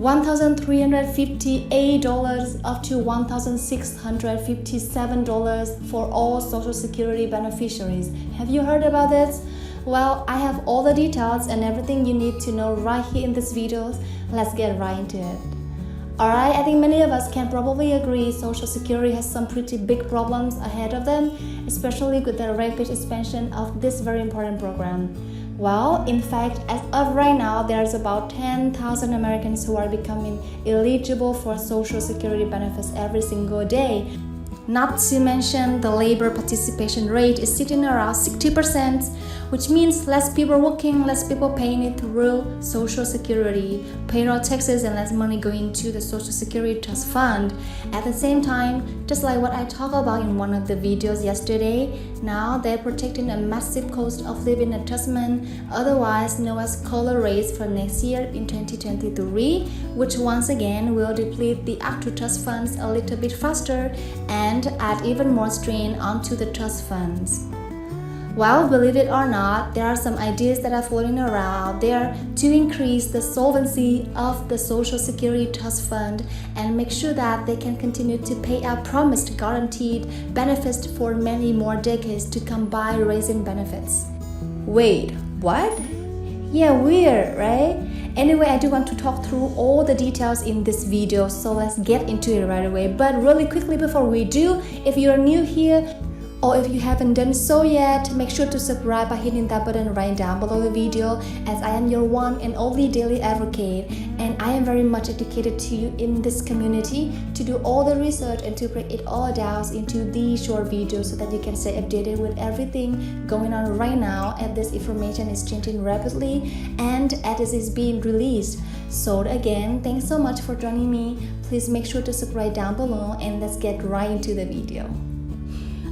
$1,358 up to $1,657 for all Social Security beneficiaries. Have you heard about this? Well, I have all the details and everything you need to know right here in this video. Let's get right into it. Alright, I think many of us can probably agree Social Security has some pretty big problems ahead of them, especially with the rapid expansion of this very important program. Well, in fact, as of right now, there's about 10,000 Americans who are becoming eligible for Social Security benefits every single day. Not to mention the labor participation rate is sitting around 60%, which means less people working, less people paying it through Social Security, payroll taxes, and less money going to the Social Security Trust Fund. At the same time, just like what I talked about in one of the videos yesterday, now they're protecting a massive cost of living adjustment, otherwise known as COLA rates for next year in 2023, which once again will deplete the actual trust funds a little bit faster and add even more strain onto the trust funds. Well, believe it or not, there are some ideas that are floating around out there to increase the solvency of the Social Security Trust Fund and make sure that they can continue to pay out promised guaranteed benefits for many more decades to come by raising benefits. Wait, what? Yeah, weird, right? Anyway, I do want to talk through all the details in this video, so let's get into it right away. But really quickly before we do, if you're new here, or if you haven't done so yet, make sure to subscribe by hitting that button right down below the video, as I am your one and only daily advocate, and I am very much dedicated to you in this community to do all the research and to break it all down into these short videos so that you can stay updated with everything going on right now as this information is changing rapidly and as it is being released. So again, thanks so much for joining me. Please make sure to subscribe down below and let's get right into the video.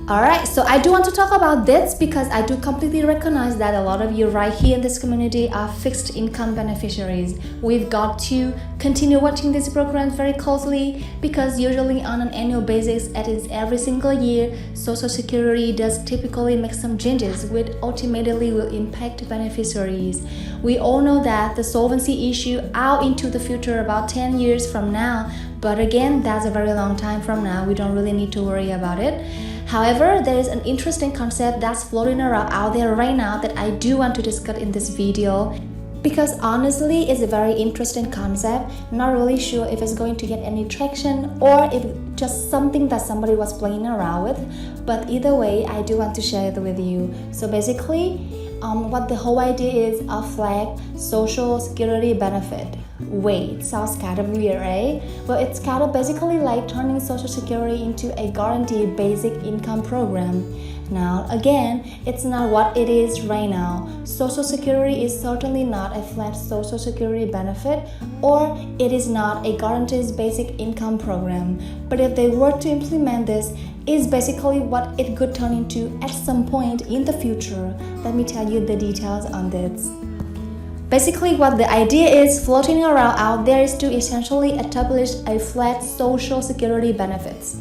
Alright, so I do want to talk about this because I do completely recognize that a lot of you right here in this community are fixed income beneficiaries. We've got to continue watching these programs very closely because usually on an annual basis, at least every single year, Social Security does typically make some changes which ultimately will impact beneficiaries. We all know that the solvency issue out into the future about 10 years from now, but again, that's a very long time from now. We don't really need to worry about it. However, there is an interesting concept that's floating around out there right now that I do want to discuss in this video because honestly, it's a very interesting concept. Not really sure if it's going to get any traction or if it's just something that somebody was playing around with. But either way, I do want to share it with you. So basically, what the whole idea is a flat Social Security benefit. Wait, sounds kind of weird, right? Well, it's kind of basically like turning Social Security into a guaranteed basic income program. Now, again, it's not what it is right now. Social Security is certainly not a flat Social Security benefit, or it is not a guaranteed basic income program. But if they were to implement this, is basically what it could turn into at some point in the future. Let me tell you the details on this. Basically, what the idea is floating around out there is to essentially establish a flat Social Security benefits.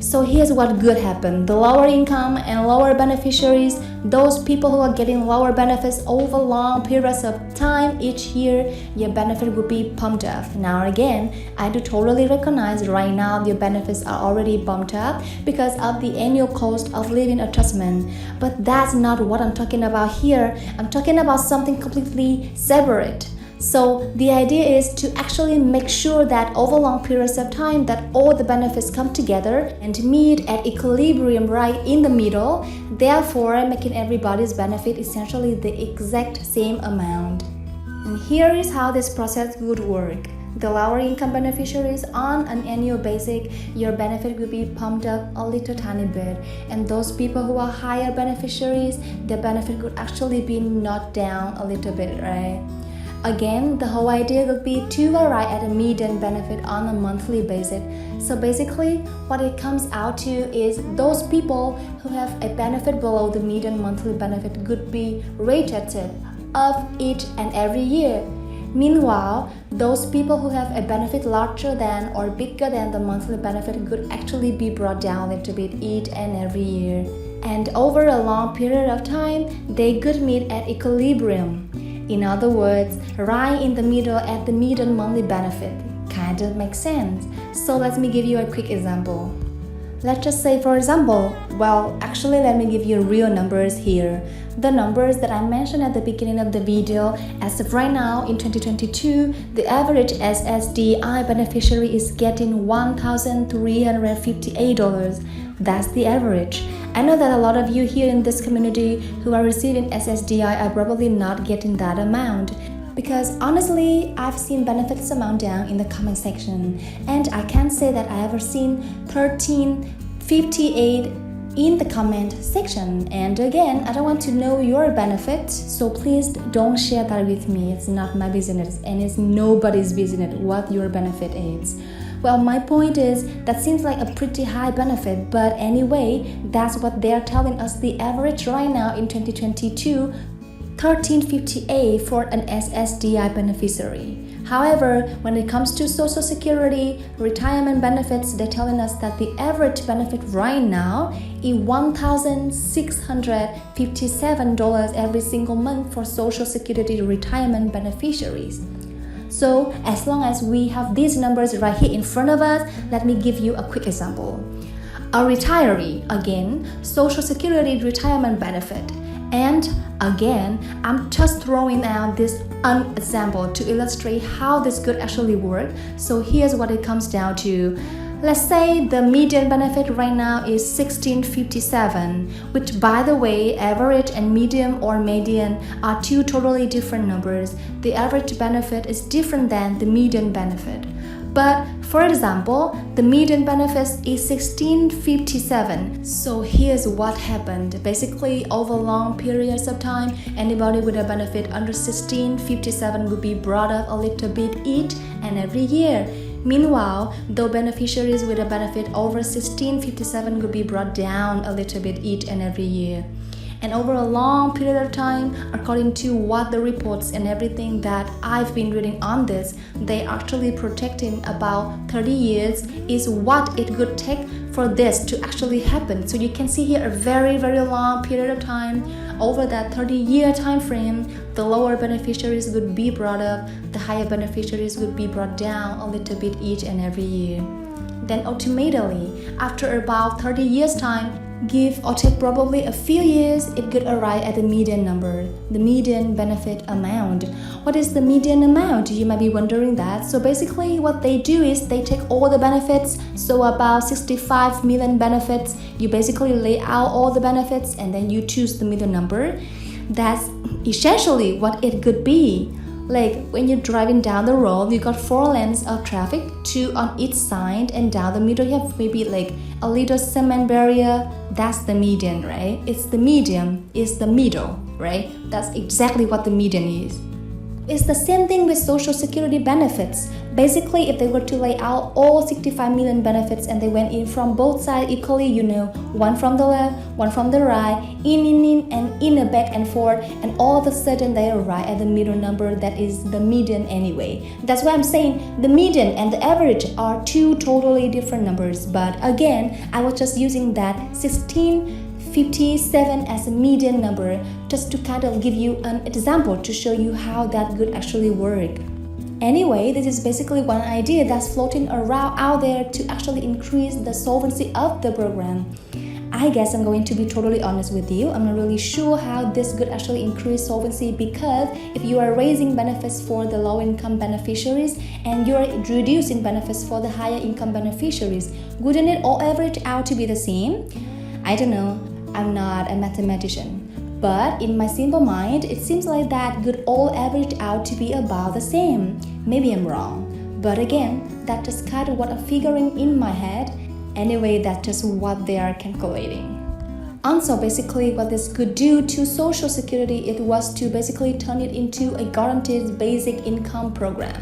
So here's what could happen. The lower income and lower beneficiaries, those people who are getting lower benefits over long periods of time each year, your benefit will be pumped up. Now again, I do totally recognize right now your benefits are already bumped up because of the annual cost of living adjustment. But that's not what I'm talking about here. I'm talking about something completely separate. So the idea is to actually make sure that over long periods of time that all the benefits come together and meet at equilibrium right in the middle, therefore making everybody's benefit essentially the exact same amount. And here is how this process would work. The lower income beneficiaries, on an annual basis, your benefit will be pumped up a little tiny bit, and those people who are higher beneficiaries, their benefit could actually be knocked down a little bit, right? Again, the whole idea would be to arrive at a median benefit on a monthly basis. So basically, what it comes out to is those people who have a benefit below the median monthly benefit could be readjusted up each and every year. Meanwhile, those people who have a benefit larger than or bigger than the monthly benefit could actually be brought down a little bit each and every year. And over a long period of time, they could meet at equilibrium. In other words, right in the middle at the median monthly benefit. Kind of makes sense. So let me give you a quick example. Let's just say, for example, let me give you real numbers here. The numbers that I mentioned at the beginning of the video, as of right now in 2022, the average SSDI beneficiary is getting $1,358. That's the average. I know that a lot of you here in this community who are receiving SSDI are probably not getting that amount. Because honestly, I've seen benefits amount down in the comment section, and I can't say that I ever seen 1358 in the comment section. And again, I don't want to know your benefits, so please don't share that with me. It's not my business, and it's nobody's business what your benefit is. Well, my point is that seems like a pretty high benefit, but anyway, that's what they're telling us the average right now in 2022. 1358 for an SSDI beneficiary. However, when it comes to Social Security, retirement benefits, they're telling us that the average benefit right now is $1,657 every single month for Social Security retirement beneficiaries. So, as long as we have these numbers right here in front of us, let me give you a quick example. A retiree, again, Social Security retirement benefit. And again, I'm just throwing out this example to illustrate how this could actually work. So here's what it comes down to. Let's say the median benefit right now is $1,657, which, by the way, average and median or median are two totally different numbers. The average benefit is different than the median benefit. But for example, the median benefit is $1,657. So here's what happened. Basically, over long periods of time, anybody with a benefit under $1,657 would be brought up a little bit each and every year. Meanwhile, the beneficiaries with a benefit over $1,657 would be brought down a little bit each and every year. And over a long period of time, according to what the reports and everything that I've been reading on this, they actually projecting about 30 years is what it could take for this to actually happen. So you can see here a very, very long period of time. Over that 30-year time frame, the lower beneficiaries would be brought up, the higher beneficiaries would be brought down a little bit each and every year. Then ultimately, after about 30 years time, give or take probably a few years, it could arrive at the median number, the median benefit amount. What is the median amount? You might be wondering that. So basically what they do is they take all the benefits, so about 65 million benefits, you basically lay out all the benefits and then you choose the middle number. That's essentially what it could be. Like when you're driving down the road, you got 4 lanes of traffic, 2 on each side, and down the middle you have maybe like a little cement barrier. That's the median, right? It's the medium, it's the middle, right? That's exactly what the median is. It's the same thing with Social Security benefits. Basically, if they were to lay out all 65 million benefits and they went in from both sides equally, one from the left, one from the right, in, and in a back and forth, and all of a sudden they arrive at the middle number that is the median anyway. That's why I'm saying the median and the average are two totally different numbers. But again, I was just using that 1657 as a median number just to kind of give you an example to show you how that could actually work. Anyway, this is basically one idea that's floating around out there to actually increase the solvency of the program. I guess I'm going to be totally honest with you. I'm not really sure how this could actually increase solvency, because if you are raising benefits for the low-income beneficiaries and you're reducing benefits for the higher income beneficiaries, wouldn't it all average out to be the same? I don't know. I'm not a mathematician. But in my simple mind, it seems like that could all average out to be about the same. Maybe I'm wrong. But again, that's just kind of what I'm figuring in my head. Anyway, that's just what they are calculating. Also, basically what this could do to Social Security, it was to basically turn it into a guaranteed basic income program.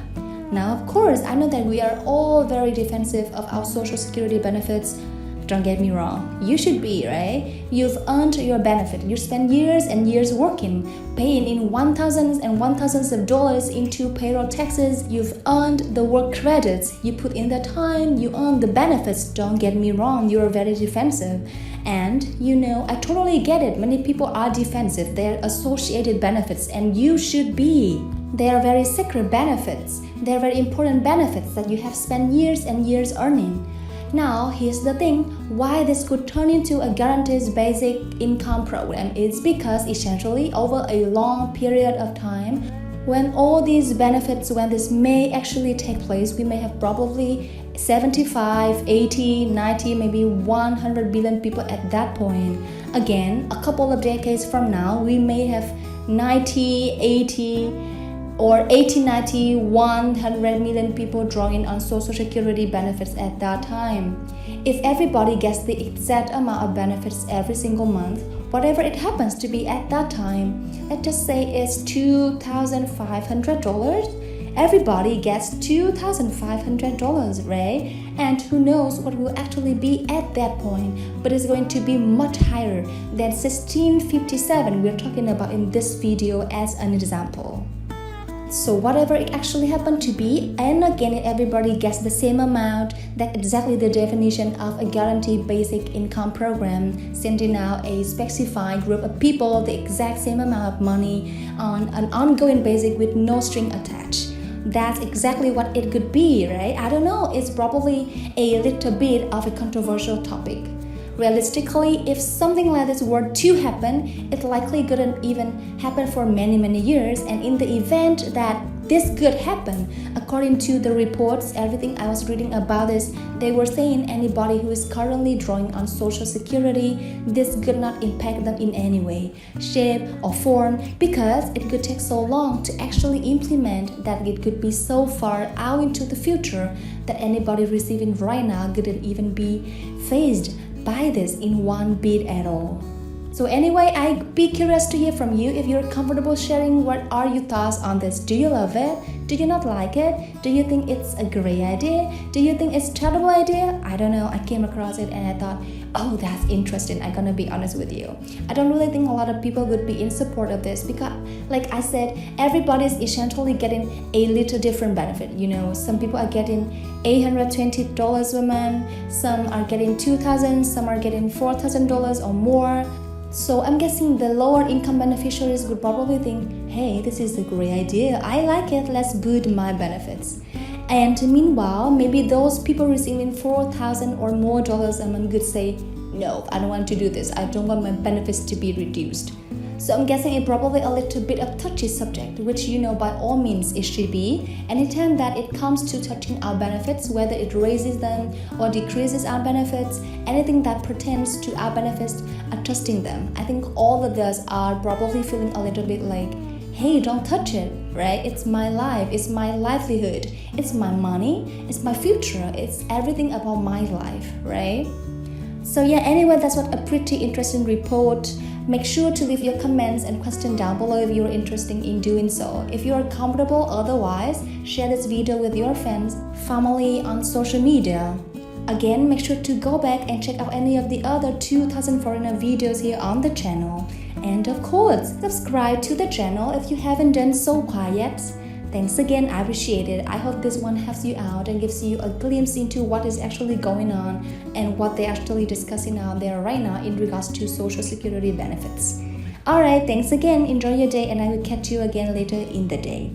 Now, of course, I know that we are all very defensive of our Social Security benefits. Don't get me wrong, you should be, right? You've earned your benefit. You spend years and years working, paying in thousands and thousands of dollars into payroll taxes. You've earned the work credits. You put in the time, you earn the benefits. Don't get me wrong, you're very defensive. And I totally get it. Many people are defensive. They're associated benefits, and you should be. They are very secret benefits. They are very important benefits that you have spent years and years earning. Now, here's the thing, why this could turn into a guaranteed basic income program is because essentially over a long period of time, when all these benefits, when this may actually take place, we may have probably 75, 80, 90, maybe 100 billion people at that point. Again, a couple of decades from now, we may have 90, 80, or 80, 90, 100 million people drawing on Social Security benefits at that time. If everybody gets the exact amount of benefits every single month, whatever it happens to be at that time, let's just say it's $2,500, everybody gets $2,500, right? And who knows what will actually be at that point, but it's going to be much higher than 1657 we're talking about in this video as an example. So whatever it actually happened to be, and again everybody gets the same amount, that's exactly the definition of a guaranteed basic income program, sending out a specified group of people the exact same amount of money on an ongoing basis with no string attached. That's exactly what it could be, right? I don't know, it's probably a little bit of a controversial topic. Realistically, if something like this were to happen, it likely couldn't even happen for many years, and in the event that this could happen, according to the reports, everything I was reading about this, they were saying anybody who is currently drawing on Social Security, this could not impact them in any way, shape or form, because it could take so long to actually implement that it could be so far out into the future that anybody receiving right now couldn't even be phased by this in one bit at all. So anyway, I'd be curious to hear from you. If you're comfortable sharing, what are your thoughts on this? Do you love it? Do you not like it? Do you think it's a great idea? Do you think it's a terrible idea? I don't know. I came across it and I thought, oh, that's interesting. I'm gonna be honest with you. I don't really think a lot of people would be in support of this because, like I said, everybody's essentially getting a little different benefit. Some people are getting $820 a month, some are getting $2,000, some are getting $4,000 or more. So I'm guessing the lower income beneficiaries would probably think, hey, this is a great idea, I like it, let's boost my benefits. And meanwhile, maybe those people receiving $4,000 or more dollars a month could say, no, I don't want to do this, I don't want my benefits to be reduced. So I'm guessing it's probably a little bit of touchy subject, which by all means it should be. Anytime that it comes to touching our benefits, whether it raises them or decreases our benefits, anything that pertains to our benefits, adjusting them, I think all of us are probably feeling a little bit like, hey, don't touch it, right? It's my life, it's my livelihood, it's my money, it's my future, it's everything about my life, right? So yeah, anyway, that's what a pretty interesting report. Make sure to leave your comments and questions down below if you're interested in doing so. If you are comfortable otherwise, share this video with your friends, family on social media. Again, make sure to go back and check out any of the other 2000 foreigner videos here on the channel. And of course, subscribe to the channel if you haven't done so quite yet. Thanks again, I appreciate it. I hope this one helps you out and gives you a glimpse into what is actually going on and what they're actually discussing out there right now in regards to Social Security benefits. Alright, thanks again, enjoy your day, and I will catch you again later in the day.